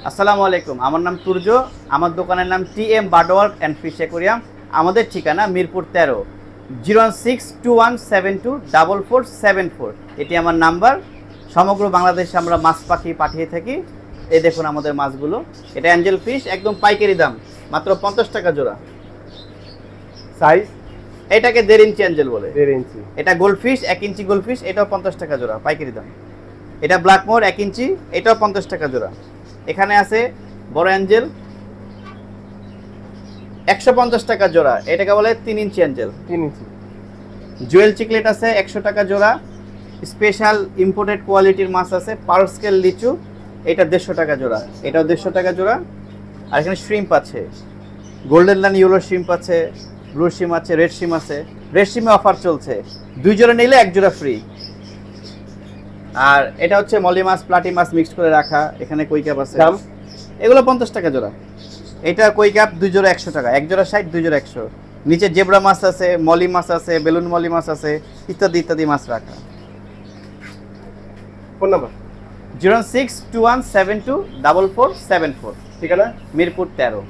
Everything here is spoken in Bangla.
আসসালামু আলাইকুম, আমার নাম তুর্য। আমার দোকানের নাম TM বার্ডওয়ার্ক অ্যান্ড ফিশ অ্যাকোরিয়াম। আমাদের ঠিকানা মিরপুর 13, 01621724474। এটি আমার নাম্বার। সমগ্র বাংলাদেশে আমরা মাছ পাখি পাঠিয়ে থাকি। এই দেখুন আমাদের মাছগুলো। এটা অ্যাঞ্জেল ফিশ, একদম পাইকারি দাম, মাত্র 50 টাকা জোড়া। সাইজ এটাকে 1.5 ইঞ্চি অ্যাঞ্জেল বলে। 1.5 ইঞ্চি। এটা গোল্ডফিশ 1 ইঞ্চি গোল্ডফিশ, এটাও 50 টাকা জোড়া, পাইকারি দাম। এটা ব্ল্যাকমোর 1 ইঞ্চি, এটাও 50 টাকা জোড়া। এখানে আছে বড় অ্যাঞ্জেল 150 টাকা জোড়া, এটাকে বলে 3 ইঞ্চি অ্যাঞ্জেল। 3 ইঞ্চি। জুয়েল চিকলেট আছে 100 টাকা জোড়া। স্পেশাল ইম্পোর্টেড কোয়ালিটির মাছ আছে পার স্কেল লিচু, এটা 150 টাকা জোড়া, এটাও 150 টাকা জোড়া। আর এখানে শ্রিম্প আছে, গোল্ডেন লাইন ইয়েলো শ্রিম্প আছে, ব্লু শ্রিম্প আছে, রেড শ্রিম্প আছে। রেড শ্রিম্পে অফার চলছে, 2 জোড়া নিলে 1 জোড়া ফ্রি। আর এটা হচ্ছে মলি মাছ প্লাটি মাছ মিক্সড করে রাখা। এখানে কই ক্যাপ আছে, দাম এগুলো 50 টাকা জোড়া। এটা কই ক্যাপ 2 জোড়া 100 টাকা, 1 জোড়া 60, 2 জোড়া 100। নিচে জেব্রা মাছ আছে, মলি মাছ আছে, বেলুন মলি মাছ আছে, ইত্যাদি ইত্যাদি মাছ রাখা। Phone number 06217244474। ঠিকানা মিরপুর 13।